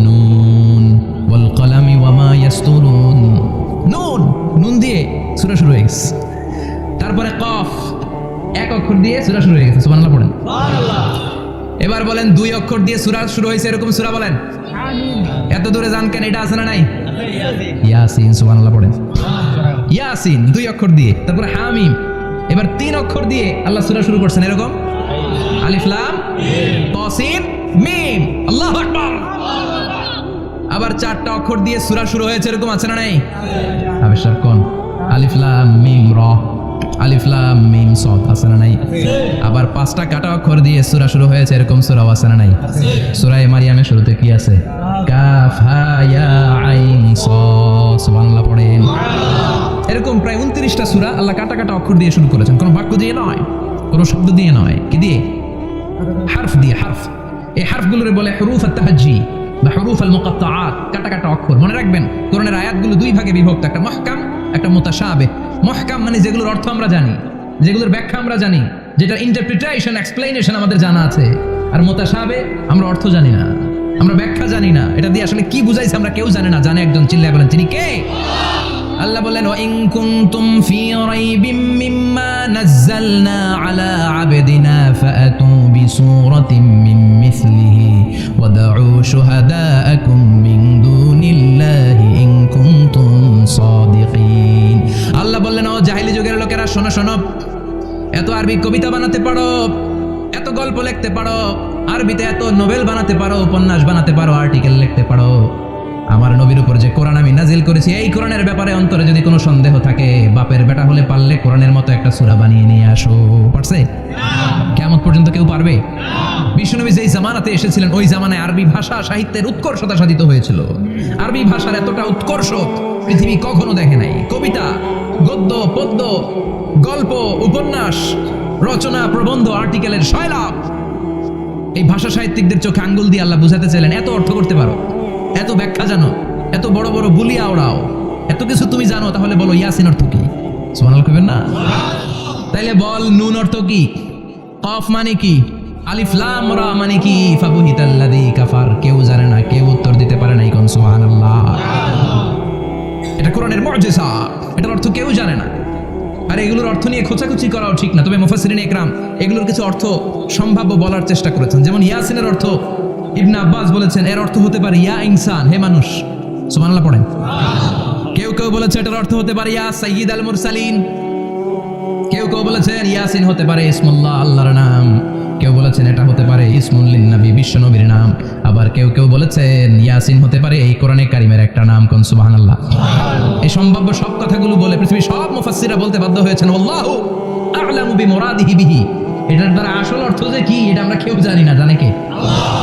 নুন ওয়াল কলামি ওয়া মা ইয়াসতুরুন। নুন, নুন দিয়ে সূরা শুরু হয়ে গেছে। তারপরে কফ, এক অক্ষর দিয়ে সূরা শুরু হয়ে গেছে। সুবহানাল্লাহ পড়েন। এবার বলেন 2 অক্ষর দিয়ে সূরা শুরু হয়েছে এরকম সূরা বলেন। এত দূরে যান কেন? এটা আছে না নাই? ইয়াসিন। সুবহানাল্লাহ পড়েন। ইয়াসিন 2 অক্ষর দিয়ে। তারপরে হামিম। এবার 3 অক্ষর দিয়ে আল্লাহ সূরা শুরু করছেন এরকম, আলিফ লাম তাসিন মিম। আল্লাহু আকবার। আবার 4টা অক্ষর দিয়ে সূরা শুরু হয়েছে এরকম আছে না নাই? আবেশার কোন? আলিফ লাম মিম র, আলিফ লাম মিম সাদ আছে না নাই? আবার 5টা কাটা অক্ষর দিয়ে সূরা শুরু হয়েছে এরকম সূরাও আছে না নাই? সূরা মারিয়ামের শুরুতে কি আছে? কাফ হা ইয়া আইন সাদ। সুবহানাল্লাহ পড়েন। এরকম প্রায় 29টা সূরা আল্লাহ কাটা কাটা অক্ষর দিয়ে শুরু করেছেন, কোনো বাক্য দিয়ে নয়, কোনো শব্দ দিয়ে নয়। কি দিয়ে? হারফ দিয়ে। হারফ, এই হারফগুলোরে বলে হুরুফ আত-তাহাজ্জি বা হুরুফ আল-মুকাত্তাআত, কাটা কাটা অক্ষর। মনে রাখবেন কোরআনের আয়াতগুলো 2 ভাগে বিভক্ত, একটা মুহকাম, একটা মুতাশাবিহ। মুহকাম মানে যেগুলোর অর্থ আমরা জানি, যেগুলোর ব্যাখ্যা আমরা জানি, যেটা ইন্টারপ্রিটেশন এক্সপ্লেনেশন আমাদের জানা আছে। আর মুতাশাবিহ আমরা অর্থ জানি না, আমরা ব্যাখ্যা জানি না, এটা দিয়ে আসলে কি বুঝাইছে আমরা কেউ জানে না। জানে একজন, চিল্লায় বলেন তিনি কে? আল্লাহ বলেন, ওয়া ইন কুনতুম ফি রাইবিম মিম্মা নাযালনা আলা আবদিনা ফাআতু বিসূরাতিন মিন মিসলিহি ওয়াদউ শুহাদাআকুম মিন দুনিল্লাহি ইন কুনতুম সাদিকিন। আল্লাহ বললেন, ও জাহেলি যুগের লোকেরা, শোনো শোনো, এত আরবি কবিতা বানাতে পারো, এত গল্প লিখতে পারো, আরবিতে এত নোবেল বানাতে পারো, উপন্যাস বানাতে পারো, আর্টিকেল লিখতে পারো, আমার নবীর উপর যে কোরআন আমি নাজিল করেছি এই কোরআনের ব্যাপারে অন্তরে যদি কোনো সন্দেহ থাকে, বাপের বেটা হলে পারলে কোরআনের মতো একটা সূরা বানিয়ে নিয়ে আসো। পারছে? কিয়ামত পর্যন্ত কেউ পারবে? বিশ্বনবী যেই জামানাতে এসেছিলেন ওই জামানায় আরবি ভাষা সাহিত্যের উৎকর্ষতা সাধিত হয়েছিল। আরবি ভাষার এতটা উৎকর্ষ পৃথিবী কখনো দেখে নাই। কবিতা, গদ্য, পদ্য, গল্প, উপন্যাস, রচনা, প্রবন্ধ, আর্টিকেলের সয়লাভ। এই ভাষা সাহিত্যিকদের চোখে আঙ্গুল দিয়ে আল্লাহ বুঝাতে চাইলেন, এত অর্থ করতে পারো, এত ব্যাখ্যা জানো, এত বড় বড় বুলিয়া ওড়াও, এত কিছু তুমি জানো, তাহলে বলো ইয়াসিন অর্থ কি? সুবহানাল্লাহ কইবেন না? তাইলে বল, নুন অর্থ কি? কফ মানে কি? আলিফ লাম রা মানে কি? ফাবুহিতাল্লাযী কাফার। কেউ জানে না, কেউ উত্তর দিতে পারে না। কোন সুবহানাল্লাহ। এটা কোরআনের মুজিজা, এটার অর্থ কেউ জানে না। আর এগুলোর অর্থ নিয়ে খোঁচাখুচি করাও ঠিক না। তবে মুফাসসিরিন ইকরাম এগুলোর কিছু অর্থ সম্ভাব্য বলার চেষ্টা করেছেন। যেমন ইয়াসিনের অর্থ ইবনে আব্বাস বলেছেন এর অর্থ হতে পারে ইয়া ইনসান, হে মানুষ। সুবহানাল্লাহ পড়েন। কেউ কেউ বলেছে এটার অর্থ হতে পারে ইয়া সাইয়্যিদ আল মুরসালিন। কেউ কেউ বলেছেন ইয়াসিন হতে পারে ইসমুল্লাহ, আল্লাহর নাম। কেউ বলেছেন এটা হতে পারে ইসমুল লিন নবী, বিশ্ব নবীর নাম। আবার কেউ কেউ বলেছেন ইয়াসিন হতে পারে এই কোরআনে কারিমের একটা নাম। কোন সুবহানাল্লাহ। এই সম্ভাব্য সব কথাগুলো বলে পৃথিবীর সব মুফাসসিররা বলতে বাধ্য হয়েছেন আল্লাহু আ'লামু বিমুরাদিহি বিহি। এটার দ্বারা আসল অর্থ যে কি এটা আমরা কেউ জানি না। জানে কে?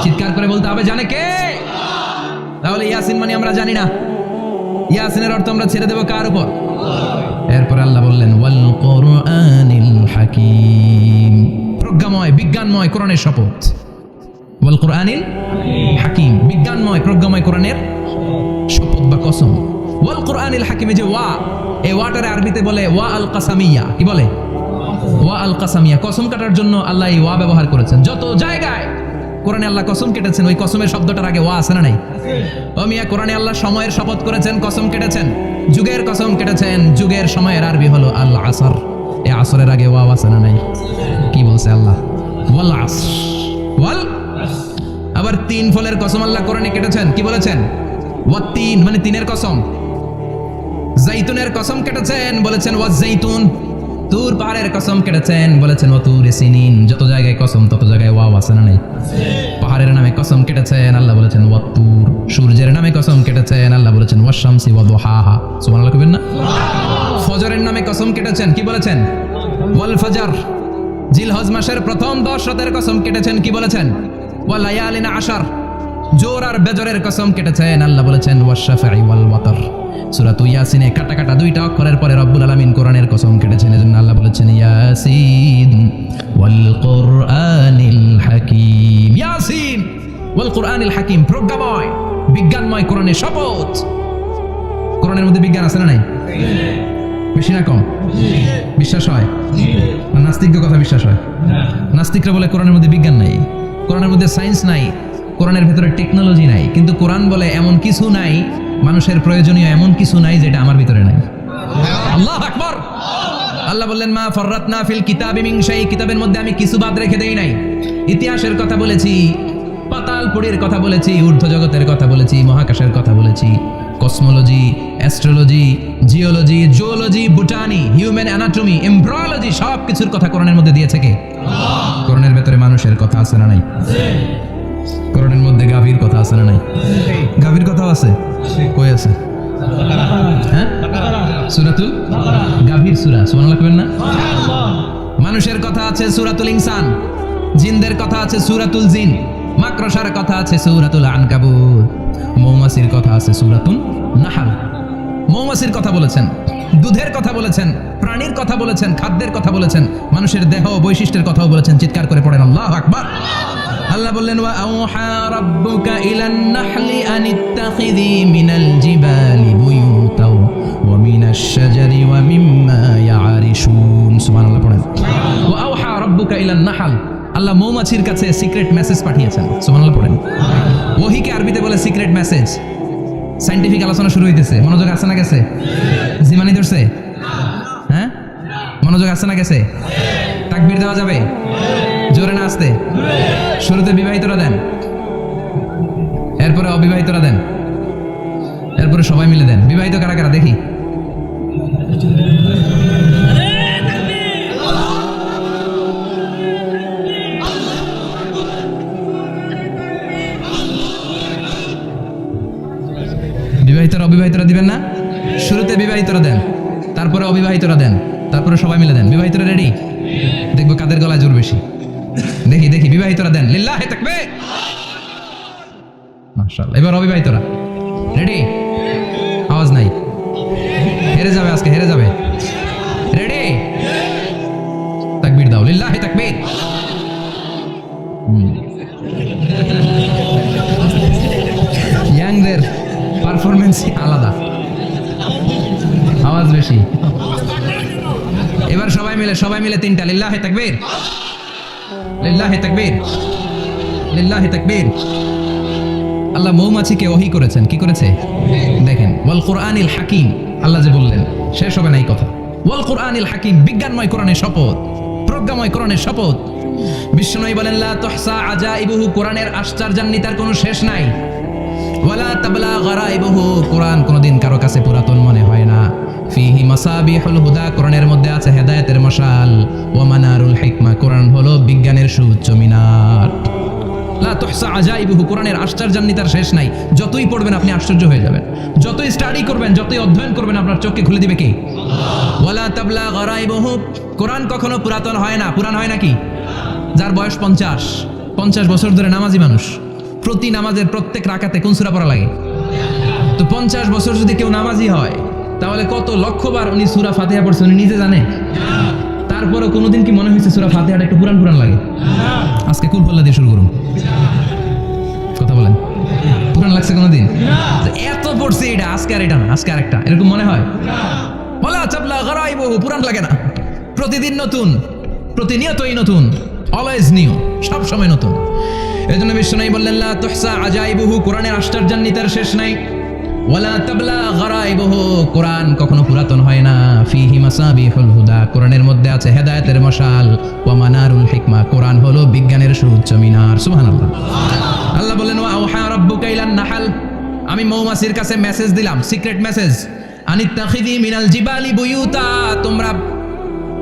চিৎকার করে বলতে হবে, জানে কে? তাহলে ইয়াসিন মানে আমরা জানি না। ইয়াসিনের অর্থ আমরা ছেড়ে দেব কার উপর? এরপর আল্লাহ বললেন ওয়াল কুরআনিল হাকীম, প্রজ্ঞাময় বিজ্ঞানময় কোরআনের শপথ। ওয়াল কুরআনিল হাকীম, বিজ্ঞানময় প্রজ্ঞাময় কোরআনের শপথ বা কসম। ওয়াল কুরআনিল হাকীম, যে ওয়া, এই ওয়াটারে আরবিতে বলে ওয়া আল কাসামিয়া। কি বলে? ওয়া আল কাসামিয়া, কসম কাটার জন্য আল্লাহ এই ওয়া ব্যবহার করেছেন। যত জায়গায় কোরআনে আল্লাহ কসম কেটেছেন ওই কসমের শব্দটার আগে ওয়া আছে না নাই? ও মিয়া, কোরআনে আল্লাহ সময়ের শপথ করেছেন, কসম কেটেছেন, যুগের কসম কেটেছেন। যুগের সময়ের আরবি হলো আল আসর। এই আসরের আগে ওয়া আছে না নাই? কি বলছে আল্লাহ? ওয়াল আসর, ওয়াল। আবার 3 ফলের কসম আল্লাহ কোরআনে কেটেছেন। কি বলেছেন? ওয়াত-তিন মানে 3-এর কসম। জাইতুনের কসম কেটেছেন, বলেছেন ওয়াজ জাইতুন। তুর পাহাড়ের কসম কেটেছেন, বলেছেন ওয়াতুরে সিনিন। যত জায়গায় কসম তত জায়গায় ওয়াও আছে না নাই? পাহাড়ের নামে কসম কেটেছেন, আল্লাহ বলেছেন ওয়াতুর। সূর্যের নামে কসম কেটেছেন, আল্লাহ বলেছেন ওয়াশ-শামসি ওয়াদুহাহা। সুবহানাল্লাহ কইবেন না? ফজরের নামে কসম কেটেছেন, কি বলেছেন? ওয়াল ফজর। জিলহজ মাসের প্রথম 10 রাতের কসম কেটেছেন, কি বলেছেন? ওয়া লায়ালিন আশর। জোর আর বেজরের কসম কেটেছেন, আল্লাহ বলেছেন ওয়াশ-শাফঈ ওয়াল ওয়াতর। সূরা ইয়াসিনে কাটা কাটা 2টা অক্ষরের পরে রব্বুল আলামিন কোরআনের কসম কেটেছেন। এজন্য আল্লাহ বলেছেন ইয়াসিন ওয়াল কুরআনিল হাকীম। ইয়াসিন ওয়াল কুরআনিল হাকীম, প্রজ্ঞাময় বিজ্ঞানময় কোরআনের শপথ। কোরআনের মধ্যে বিজ্ঞান আছে না নাই? বেশি না কম? বিশ্বাস হয় না? নাস্তিকদের কথা বিশ্বাস হয়? নাস্তিকরা বলে কোরআনের মধ্যে বিজ্ঞান নাই, কোরআনের মধ্যে সায়েন্স নাই, কোরআনের ভেতরে টেকনোলজি নাই। কিন্তু কোরআন বলে এমন কিছু নাই, মানুষের প্রয়োজনীয় এমন কিছু নাই যেটা আমার ভিতরে নাই। আল্লাহু আকবার। আল্লাহ বললেন মা ফাররাতনা ফিল কিতাবি মিন শাই, কিতাবের মধ্যে আমি কিছু বাদ রেখে দেই নাই। ইতিহাসের কথা বলেছি, পাতালপুরীর কথা বলেছি, ঊর্ধ্ব জগতের কথা বলেছি, মহাকাশের কথা বলেছি, cosmology, astrology, geology, zoology, botany, human anatomy, embryology, সব কিছুর কথা কোরআনের মধ্যে দিয়েছে কে? কোরআনের ভেতরে মানুষের কথা আছে না নাই? কোরআনের মধ্যে গাভীর কথা আছে না নাই? গাভীর কথাও আছে। কই আছে? হ্যাঁ, সূরাতুল গাভীর সূরা। সুবহানাল্লাহ কইবেন না? মানুষের কথা আছে সূরাতুল ইনসান, জিনদের কথা আছে সূরাতুল জিন, মাকড়সার কথা আছে সূরাতুল আনকাবুত, মৌমাছির কথা আছে সূরাতুন নাহল। মৌমাছির কথা বলেছেন, দুধের কথা বলেছেন, প্রাণীর কথা বলেছেন, খাদ্যের কথা বলেছেন, মানুষের দেহ বৈশিষ্ট্যের কথাও বলেছেন। চিৎকার করে পড়েন আল্লাহু আকবার। আল্লাহ বললেন ওয়া আওহা রাব্বুকা ইলান নাহলি আনিত্তাখিযি মিনাল জিবালি বুয়ুতাও ওয়া মিনাশ শাজারি ওয়া মিম্মা ইয়ারিশুন। সুবহানাল্লাহ পড়েন। ওয়া আওহা রাব্বুকা ইলান নাহল, আল্লাহ মৌমাছির কাছে সিক্রেট মেসেজ পাঠিয়েছেন। সুবহানাল্লাহ পড়েন। ওহীকে আরবিতে বলে সিক্রেট মেসেজ। সায়েন্টিফিক আলোচনা শুরু হইতেছে, মনোযোগ আছে না গেছে? জিমানি ধরছে? হ্যাঁ, মনোযোগ আছে না গেছে? তাকবীর দেওয়া যাবে? জোরে না আসতে? শুরুতে বিবাহিতরা দেন, এরপরে অবিবাহিতরা দেন, এরপরে সবাই মিলে দেন। বিবাহিত কারা কারা দেখি? বিবাহিতরা অবিবাহিতরা দিবেন না? শুরুতে বিবাহিতরা দেন, তারপরে অবিবাহিতরা দেন, তারপরে সবাই মিলে দেন। বিবাহিতরা রেডি? দেখবো কাদের গলায় জোর বেশি। দেখি দেখি, বিবাহিতরা দেন। লিল্লাহি তাকবীর। মাশাআল্লাহ। এবার অবিবাহিতরা রেডি? আওয়াজ নাই, হেরে যাবে আজকে, হেরে যাবে। রেডি? তাকবীর দাও। লিল্লাহি তাকবীর। ইয়াংদের পারফরমেন্স আলাদা, আওয়াজ বেশি। এবার সবাই মিলে তিনটা। লিল্লাহি তাকবীর, লিল্লাহি তাকবীর, লিল্লাহি তাকবীর। আল্লাহ মৌমাছিকে ওহী করেছেন। কি করেছে দেখেন। ওয়াল কুরআনিল হাকিম, আল্লাহ যে বললেন শেষ হবে না এই কথা। ওয়াল কুরআনিল হাকিম, বিজ্ঞানময় কোরআনের শপথ, প্রজ্ঞাময় কোরআনের শপথ। বিশ্বনবী বলেন লা তুহসা আজাইবুহু, কোরআনের আশ্চর্যান্বিতার কোনো শেষ নাই। ওয়ালা তাবলা গারাইবুহু, কোরআন কোনোদিন কারো কাছে পুরাতন মনে হয় না। ফিহি মাসাবিহুল হুদা, কোরআনের মধ্যে আছে হেদায়েতের মশাল। ওয়া মানারুল হিকমা, কোরআন হলো বিজ্ঞানের সুউচ্চ মিনার। লা তুহসা আজাইবুহু, কোরআনের আশ্চর্যান্বিতার শেষ নাই। যতই পড়বেন আপনি আশ্চর্য হয়ে যাবেন, যতই স্টাডি করবেন, যতই অধ্যয়ন করবেন, আপনার চোখকে খুলে দিবে কে? ওয়ালা তাবলা গারাইবুহু, কোরআন কখনো পুরাতন হয় না। পুরান হয় নাকি? যার বয়স 50 বছর ধরে নামাজি মানুষ, প্রতি নামাজের প্রত্যেক রাকাতে কোন সূরা পড়া লাগে? তো 50 বছর যদি কেউ নামাজি হয়, তাহলে কত লক্ষবার উনি সূরা ফাতিহা পড়ছে উনি নিজে জানে? তারপরও কোনোদিন কি মনে হয়েছে সূরা ফাতিহাটা একটু পুরান পুরান লাগে? আজকে কুল ফল্লা দিয়ে শুরু করুন। কথা বলেন, পুরান লাগছে কোনোদিন? এত পড়ছে এটা, আজকে আর এটা না, আজকে আর একটা, এরকম মনে হয়? ওয়ালা তাবলা গারাইবুহু, পুরান লাগে না। প্রতিদিন নতুন, প্রতিনিয়তই নতুন, অলওয়েজ নিউ, সব সময় নতুন। এজন্য বিশ্বনবী বললেন লা তুহসা আজাইবুহু, কোরআনের আশ্চর্যান্বিতার শেষ নাই। ওয়ালা তাবলা গারাইবুহু, কোরআন কখনো পুরাতন হয় না। ফিহি মাসাবিহুল হুদা, কোরআনের মধ্যে আছে হেদায়েতের মশাল। ওয়া মানারুল হিকমা, কোরআন হলো বিজ্ঞানের সুউচ্চ মিনার। সুবহানাল্লাহ। আল্লাহ বললেন ওয়া আওহা রাব্বুকা ইলান নাহল, আমি মৌমাছির কাছে মেসেজ দিলাম, সিক্রেট মেসেজ। আনিত্তাখিযি মিনাল জিবালি বুয়ুতা, তোমরা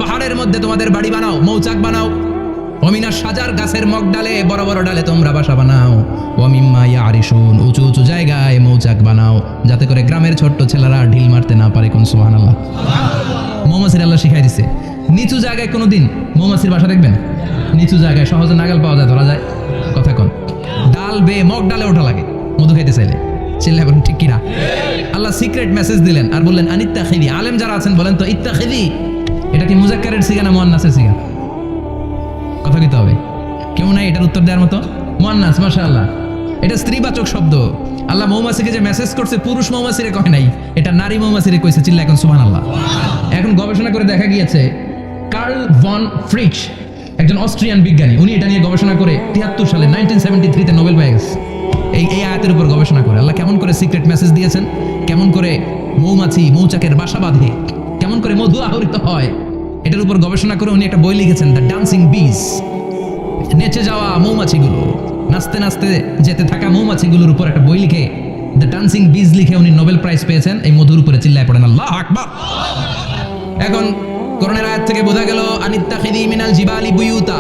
পাহাড়ের মধ্যে তোমাদের বাড়ি বানাও, মৌচাক বানাও। ওমিনা সাজার, গাছের মগ ডালে, বড় বড় ডালে তোমরা বাসা বানাও। ওয়ামিম্মা ইয়ারিশুন, উঁচু উঁচু জায়গায় মৌচাক বানাও, যাতে করে গ্রামের ছোট্ট ছেলেরা ঢিল মারতে না পারে। কোন সুবহানাল্লাহ। মৌমাছির আল্লাহ শিখাই দিছে। নিচু জায়গায় কোনোদিন মৌমাছির বাসা দেখবেন? নিচু জায়গায় সহজে নাগাল পাওয়া যায়, ধরা যায়। কথা কোন? ডাল বেয়ে মগ ডালে ওঠা লাগে মধু খাইতে চাইলে। চিল্লায় বলেন ঠিক কিনা? আল্লাহ সিক্রেট মেসেজ দিলেন আর বললেন আনিত্তাখিযি। আলেম যারা আছেন বলেন তো, ইত্তাখিযি এটা কি মুজাক্কারের সিগা না মুয়ান্নাসের সিগা? কথা কইতে হবে, কেউ নাই এটার উত্তর দেওয়ার মতো। মুয়ান্নাস, মাশাআল্লাহ। এটা স্ত্রীবাচক শব্দ। আল্লাহ মৌমাছিকে যে মেসেজ করছে পুরুষ মৌমাছিরে কয় নাই, এটা এটা নারী মৌমাছিরে কইছে, চিল্লা এখন সুবহানাল্লাহ। এখন গবেষণা করে দেখা গিয়েছে কার্ল ভন ফ্রিচ, একজন অস্ট্রিয়ান বিজ্ঞানী, উনি এটা নিয়ে গবেষণা করে 73 সালে 1973 তে নোবেল পেয়ে গেছে এই আয়াতের উপর গবেষণা করে। আল্লাহ কেমন করে সিক্রেট মেসেজ দিয়েছেন, কেমন করে মৌমাছি মৌচাকের বাসা বাঁধে, কেমন করে মধু আহরিত হয়, এটার উপর গবেষণা করে উনি একটা বই লিখেছেন, দ্য ডান্সিং বিজ। নেচে যাওয়া মৌমাছিগুলো, নাচতে নাচতে যেতে থাকা মৌমাছিগুলোর উপর একটা বই লিখে দ্য ডান্সিং বিজ লিখে উনি নোবেল প্রাইজ পেয়েছেন এই মধুর উপরে। চিল্লায় পড়েন আল্লাহু আকবার। এখন কোরআনের আয়াত থেকে বোঝা গেল আনিত্তাখিদি মিনাল জিবালি বুয়ুতা,